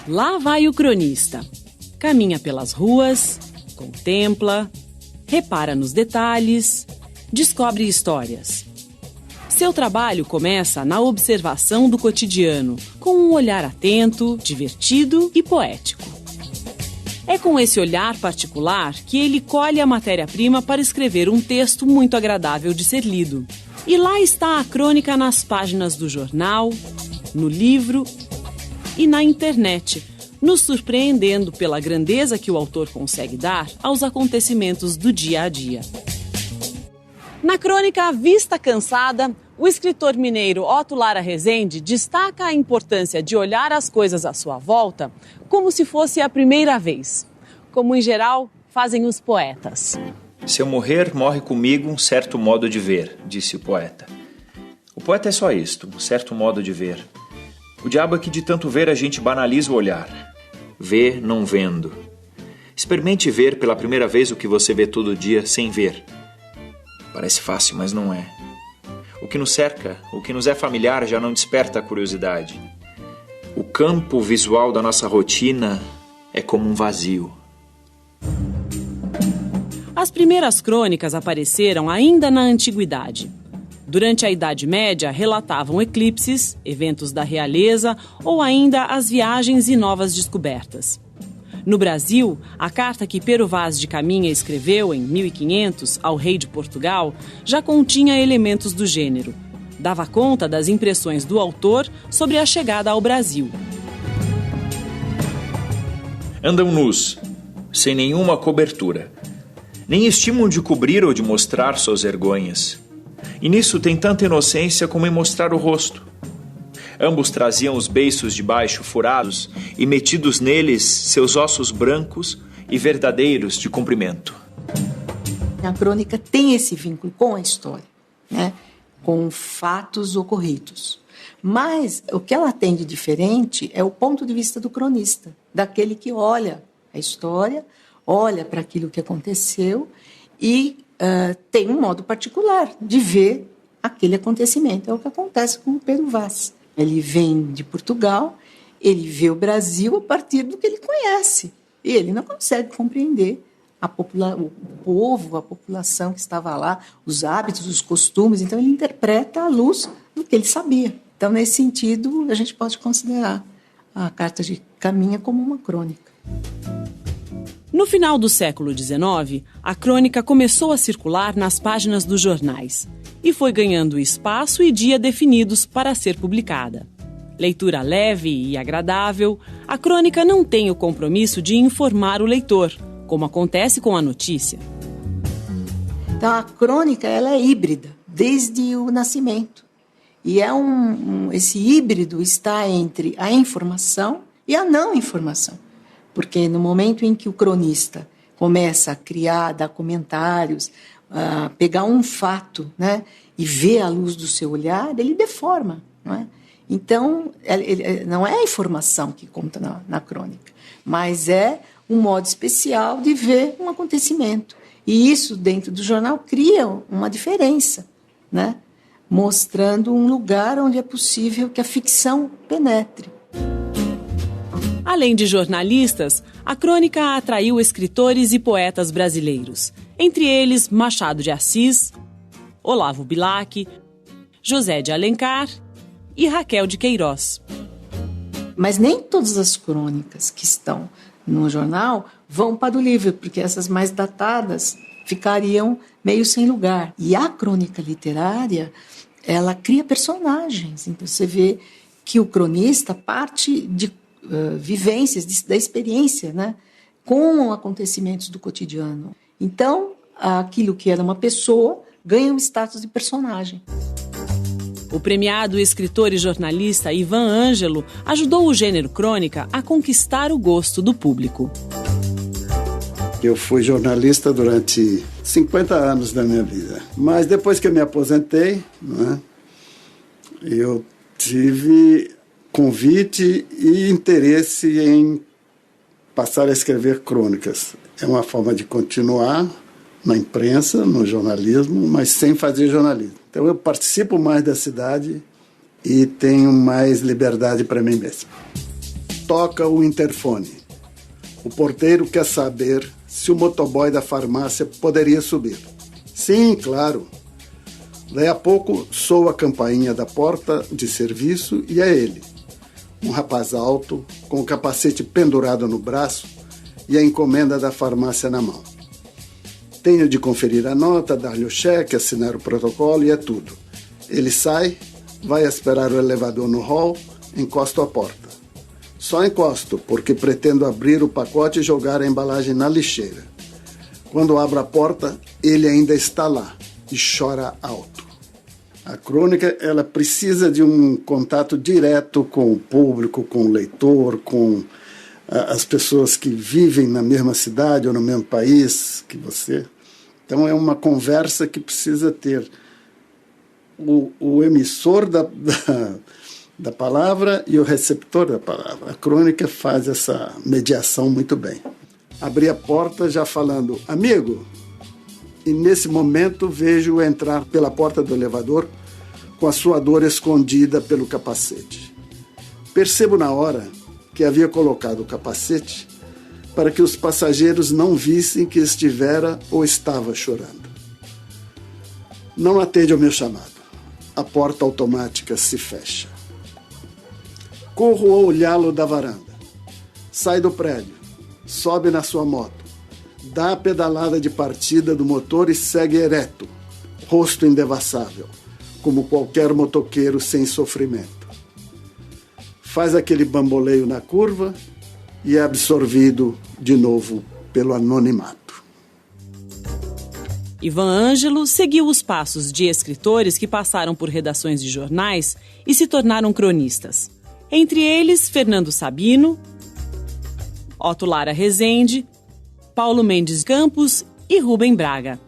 Lá vai o cronista. Caminha pelas ruas, contempla, repara nos detalhes, descobre histórias. Seu trabalho começa na observação do cotidiano, com um olhar atento, divertido e poético. É com esse olhar particular que ele colhe a matéria-prima para escrever um texto muito agradável de ser lido. E lá está a crônica nas páginas do jornal, no livro e na internet, nos surpreendendo pela grandeza que o autor consegue dar aos acontecimentos do dia a dia. Na crônica A Vista Cansada, o escritor mineiro Otto Lara Rezende destaca a importância de olhar as coisas à sua volta como se fosse a primeira vez, como em geral fazem os poetas. Se eu morrer, morre comigo um certo modo de ver, disse o poeta. O poeta é só isto, um certo modo de ver. O diabo é que de tanto ver a gente banaliza o olhar. Vê não vendo. Experimente ver pela primeira vez o que você vê todo dia sem ver. Parece fácil, mas não é. O que nos cerca, o que nos é familiar já não desperta a curiosidade. O campo visual da nossa rotina é como um vazio. As primeiras crônicas apareceram ainda na antiguidade. Durante a Idade Média, relatavam eclipses, eventos da realeza ou ainda as viagens e novas descobertas. No Brasil, a carta que Pero Vaz de Caminha escreveu em 1500 ao rei de Portugal já continha elementos do gênero. Dava conta das impressões do autor sobre a chegada ao Brasil. Andam nus, sem nenhuma cobertura. Nem estimam de cobrir ou de mostrar suas vergonhas. E nisso tem tanta inocência como em mostrar o rosto. Ambos traziam os beiços de baixo furados e metidos neles seus ossos brancos e verdadeiros de comprimento. A crônica tem esse vínculo com a história, né? Com fatos ocorridos. Mas o que ela tem de diferente é o ponto de vista do cronista, daquele que olha a história, olha para aquilo que aconteceu e tem um modo particular de ver aquele acontecimento. É o que acontece com o Pero Vaz. Ele vem de Portugal, ele vê o Brasil a partir do que ele conhece. E ele não consegue compreender o povo, a população que estava lá, os hábitos, os costumes. Então, ele interpreta à luz do que ele sabia. Então, nesse sentido, a gente pode considerar a Carta de Caminha como uma crônica. No final do século XIX, a crônica começou a circular nas páginas dos jornais e foi ganhando espaço e dia definidos para ser publicada. Leitura leve e agradável, a crônica não tem o compromisso de informar o leitor, como acontece com a notícia. Então, a crônica ela é híbrida, desde o nascimento. E esse híbrido está entre a informação e a não informação. Porque no momento em que o cronista começa a criar, dar comentários, pegar um fato, né, e ver à luz do seu olhar, ele deforma. Não é? Então, não é a informação que conta na crônica, mas é um modo especial de ver um acontecimento. E isso, dentro do jornal, cria uma diferença, né? Mostrando um lugar onde é possível que a ficção penetre. Além de jornalistas, a crônica atraiu escritores e poetas brasileiros, entre eles Machado de Assis, Olavo Bilac, José de Alencar e Raquel de Queiroz. Mas nem todas as crônicas que estão no jornal vão para o livro, porque essas mais datadas ficariam meio sem lugar. E a crônica literária, ela cria personagens. Então você vê que o cronista parte de vivências, da experiência, né, com acontecimentos do cotidiano. Então, aquilo que era uma pessoa ganha um status de personagem. O premiado escritor e jornalista Ivan Ângelo ajudou o gênero crônica a conquistar o gosto do público. Eu fui jornalista durante 50 anos da minha vida. Mas depois que eu me aposentei, né, eu tive convite e interesse em passar a escrever crônicas. É uma forma de continuar na imprensa, no jornalismo, mas sem fazer jornalismo. Então eu participo mais da cidade e tenho mais liberdade para mim mesmo. toca o interfone. O porteiro quer saber se o motoboy da farmácia poderia subir. Sim, claro. Daí a pouco soa a campainha da porta de serviço e é ele. Um rapaz alto, com o capacete pendurado no braço e a encomenda da farmácia na mão. Tenho de conferir a nota, dar-lhe o cheque, assinar o protocolo e é tudo. Ele sai, vai esperar o elevador no hall, encosto a porta. Só encosto, porque pretendo abrir o pacote e jogar a embalagem na lixeira. Quando abro a porta, ele ainda está lá e chora alto. A crônica, ela precisa de um contato direto com o público, com o leitor, com as pessoas que vivem na mesma cidade ou no mesmo país que você. Então é uma conversa que precisa ter o emissor da palavra e o receptor da palavra. A crônica faz essa mediação muito bem. Abri a porta já falando, amigo, e nesse momento vejo entrar pela porta do elevador com a sua dor escondida pelo capacete. Percebo na hora que havia colocado o capacete para que os passageiros não vissem que estivera ou estava chorando. Não atende ao meu chamado. A porta automática se fecha. Corro a olhá-lo da varanda. Sai do prédio, sobe na sua moto, dá a pedalada de partida do motor e segue ereto, rosto indevassável, como qualquer motoqueiro sem sofrimento. Faz aquele bamboleio na curva e é absorvido de novo pelo anonimato. Ivan Ângelo seguiu os passos de escritores que passaram por redações de jornais e se tornaram cronistas. Entre eles, Fernando Sabino, Otto Lara Rezende, Paulo Mendes Campos e Rubem Braga.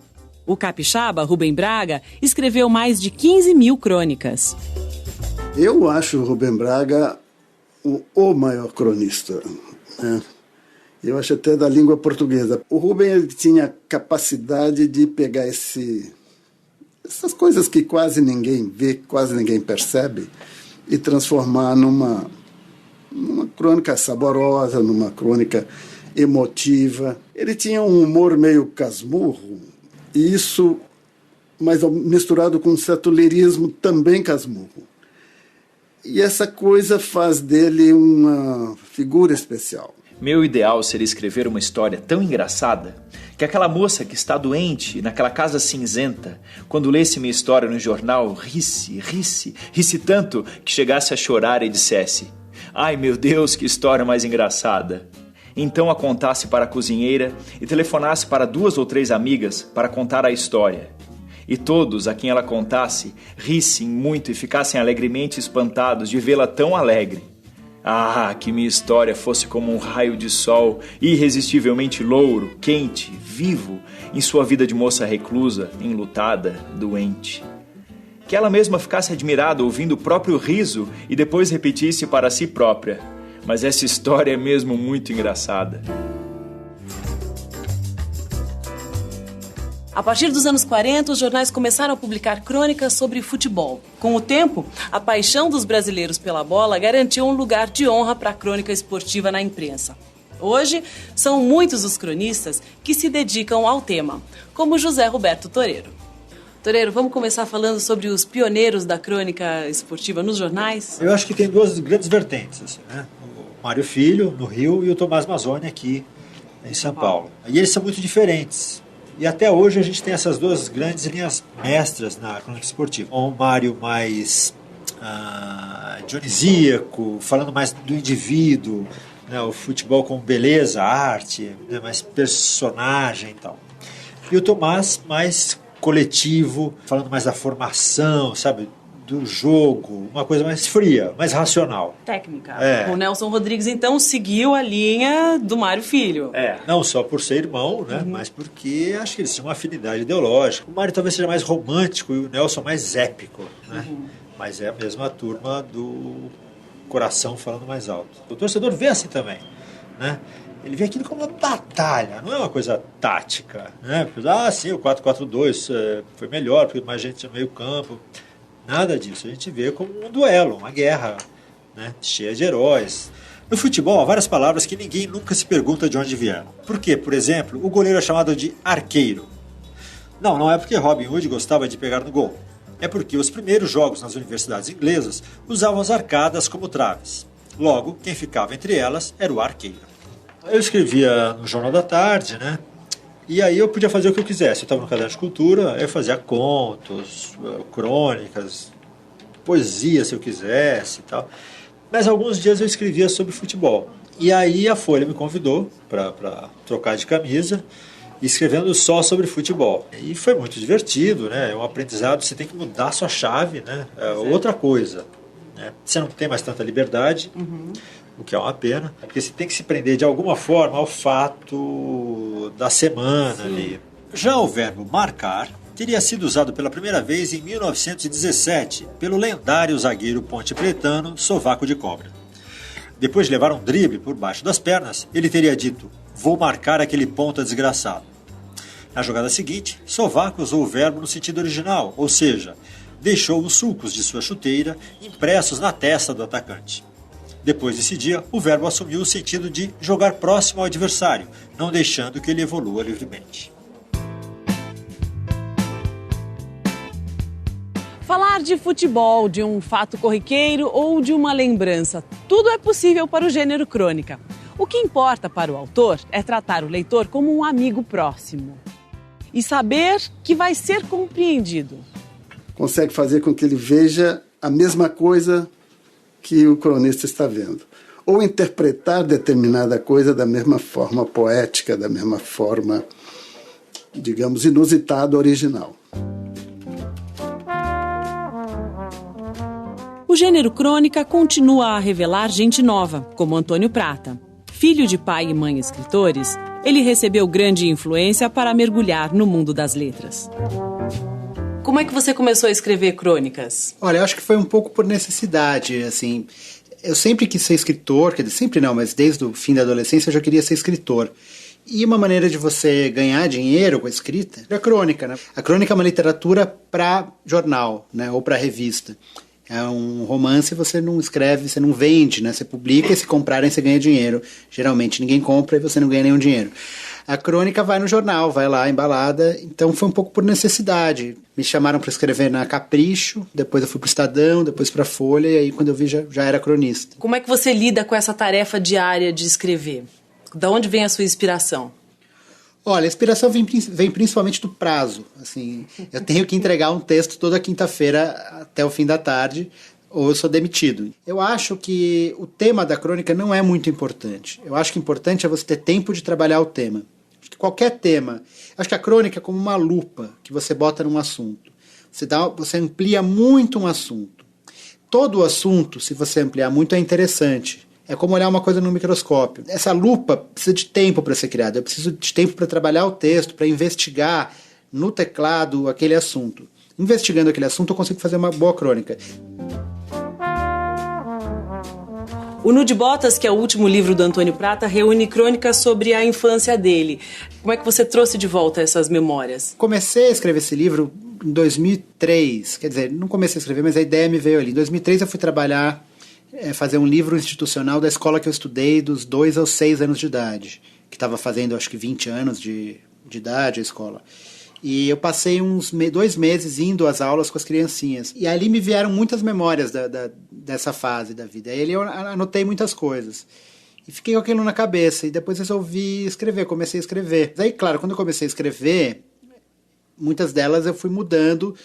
O capixaba Rubem Braga escreveu mais de 15 mil crônicas. Eu acho o Rubem Braga o maior cronista, né? Eu acho até da língua portuguesa. O Rubem ele tinha capacidade de pegar essas coisas que quase ninguém vê, quase ninguém percebe, e transformar numa crônica saborosa, numa crônica emotiva. Ele tinha um humor meio casmurro, e isso, mas misturado com um certo lirismo também casmurro. E essa coisa faz dele uma figura especial. Meu ideal seria escrever uma história tão engraçada que aquela moça que está doente naquela casa cinzenta, quando lesse minha história no jornal, risse tanto que chegasse a chorar e dissesse: ai meu Deus, que história mais engraçada. Então a contasse para a cozinheira e telefonasse para 2 ou 3 amigas para contar a história. E todos a quem ela contasse rissem muito e ficassem alegremente espantados de vê-la tão alegre. Ah, que minha história fosse como um raio de sol, irresistivelmente louro, quente, vivo, em sua vida de moça reclusa, enlutada, doente. Que ela mesma ficasse admirada ouvindo o próprio riso e depois repetisse para si própria: mas essa história é mesmo muito engraçada. A partir dos anos 40, os jornais começaram a publicar crônicas sobre futebol. Com o tempo, a paixão dos brasileiros pela bola garantiu um lugar de honra para a crônica esportiva na imprensa. Hoje, são muitos os cronistas que se dedicam ao tema, como José Roberto Toreiro. Toreiro, vamos começar falando sobre os pioneiros da crônica esportiva nos jornais? Eu acho que tem 2 grandes vertentes, assim, né? O Mário Filho, no Rio, e o Tomás Mazzoni aqui em São Paulo. E eles são muito diferentes. E até hoje a gente tem essas 2 grandes linhas mestras na crônica esportiva. O Mário mais dionisíaco, falando mais do indivíduo, né, o futebol com beleza, arte, né, mais personagem e tal. E o Tomás mais coletivo, falando mais da formação, sabe, do jogo, uma coisa mais fria, mais racional. Técnica. O Nelson Rodrigues, então, seguiu a linha do Mário Filho. Não só por ser irmão, né, mas porque acho que eles tinham uma afinidade ideológica. O Mário talvez seja mais romântico e o Nelson mais épico, né? Mas é a mesma turma do coração falando mais alto. O torcedor vê assim também, né? Ele vê aquilo como uma batalha, não é uma coisa tática, né? Sim, o 4-4-2 foi melhor, porque mais gente no meio campo. Nada disso, a gente vê como um duelo, uma guerra, né, cheia de heróis. No futebol, há várias palavras que ninguém nunca se pergunta de onde vieram. Por quê? Por exemplo, o goleiro é chamado de arqueiro. Não é porque Robin Hood gostava de pegar no gol. É porque os primeiros jogos nas universidades inglesas usavam as arcadas como traves. Logo, quem ficava entre elas era o arqueiro. Eu escrevia no Jornal da Tarde, né? E aí eu podia fazer o que eu quisesse. Eu estava no caderno de cultura, eu fazia contos, crônicas, poesia se eu quisesse e tal. Mas alguns dias eu escrevia sobre futebol. E aí a Folha me convidou para trocar de camisa, escrevendo só sobre futebol. E foi muito divertido, né? É um aprendizado, você tem que mudar a sua chave, né? É outra coisa. Né? Você não tem mais tanta liberdade, o que é uma pena, porque você tem que se prender de alguma forma ao fato da semana ali. Já o verbo marcar teria sido usado pela primeira vez em 1917 pelo lendário zagueiro pontepretano Sovaco de Cobra. Depois de levar um drible por baixo das pernas, ele teria dito: "Vou marcar aquele ponta desgraçado". Na jogada seguinte, Sovaco usou o verbo no sentido original, ou seja, deixou os sulcos de sua chuteira impressos na testa do atacante. Depois desse dia, o verbo assumiu o sentido de jogar próximo ao adversário, não deixando que ele evolua livremente. Falar de futebol, de um fato corriqueiro ou de uma lembrança, tudo é possível para o gênero crônica. O que importa para o autor é tratar o leitor como um amigo próximo e saber que vai ser compreendido. Consegue fazer com que ele veja a mesma coisa que o cronista está vendo. Ou interpretar determinada coisa da mesma forma poética, da mesma forma, digamos, inusitada, original. O gênero crônica continua a revelar gente nova, como Antônio Prata. Filho de pai e mãe escritores, ele recebeu grande influência para mergulhar no mundo das letras. Como é que você começou a escrever crônicas? Olha, eu acho que foi um pouco por necessidade, assim. Eu sempre quis ser escritor, quer dizer, sempre não, mas desde o fim da adolescência eu já queria ser escritor. E uma maneira de você ganhar dinheiro com a escrita é a crônica, né? A crônica é uma literatura para jornal, né? Ou para revista. É um romance, você não escreve, você não vende, né? Você publica e se comprarem você ganha dinheiro. Geralmente ninguém compra e você não ganha nenhum dinheiro. A crônica vai no jornal, vai lá embalada, então foi um pouco por necessidade. Me chamaram para escrever na Capricho, depois eu fui para o Estadão, depois para a Folha, e aí quando eu vi já era cronista. Como é que você lida com essa tarefa diária de escrever? Da onde vem a sua inspiração? Olha, a inspiração vem principalmente do prazo. Assim, eu tenho que entregar um texto toda quinta-feira até o fim da tarde, ou eu sou demitido. Eu acho que o tema da crônica não é muito importante. Eu acho que o importante é você ter tempo de trabalhar o tema. Acho que qualquer tema. Acho que a crônica é como uma lupa que você bota num assunto. Você amplia muito um assunto. Todo o assunto, se você ampliar muito, é interessante. É como olhar uma coisa no microscópio. Essa lupa precisa de tempo para ser criada. Eu preciso de tempo para trabalhar o texto, para investigar no teclado aquele assunto. Investigando aquele assunto, eu consigo fazer uma boa crônica. O Nu de Botas, que é o último livro do Antônio Prata, reúne crônicas sobre a infância dele. Como é que você trouxe de volta essas memórias? Comecei a escrever esse livro em 2003. Quer dizer, não comecei a escrever, mas a ideia me veio ali. Em 2003 eu fui trabalhar, fazer um livro institucional da escola que eu estudei dos 2 aos 6 anos de idade. Que estava fazendo, acho que 20 anos de idade a escola. E eu passei uns 2 meses indo às aulas com as criancinhas. E ali me vieram muitas memórias dessa fase da vida. Aí eu anotei muitas coisas. E fiquei com aquilo na cabeça. E depois resolvi escrever, comecei a escrever. Aí, claro, quando eu comecei a escrever, muitas delas eu fui mudando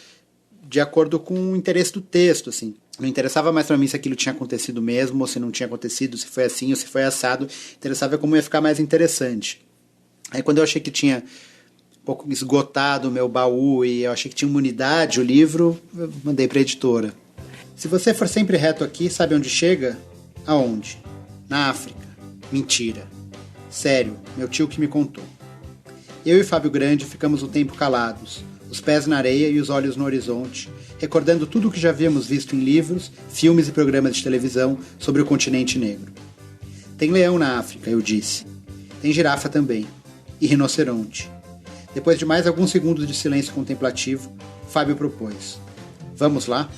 de acordo com o interesse do texto, assim. Não interessava mais para mim se aquilo tinha acontecido mesmo, ou se não tinha acontecido, se foi assim ou se foi assado. Interessava como ia ficar mais interessante. Aí quando eu achei que tinha um pouco esgotado o meu baú e eu achei que tinha uma unidade o livro, eu mandei para a editora. Se você for sempre reto aqui, sabe onde chega? Aonde? Na África. Mentira. Sério, meu tio que me contou. Eu e Fábio Grande ficamos um tempo calados, os pés na areia e os olhos no horizonte, recordando tudo o que já havíamos visto em livros, filmes e programas de televisão sobre o continente negro. Tem leão na África, eu disse. Tem girafa também. E rinoceronte. Depois de mais alguns segundos de silêncio contemplativo, Fábio propôs. Vamos lá?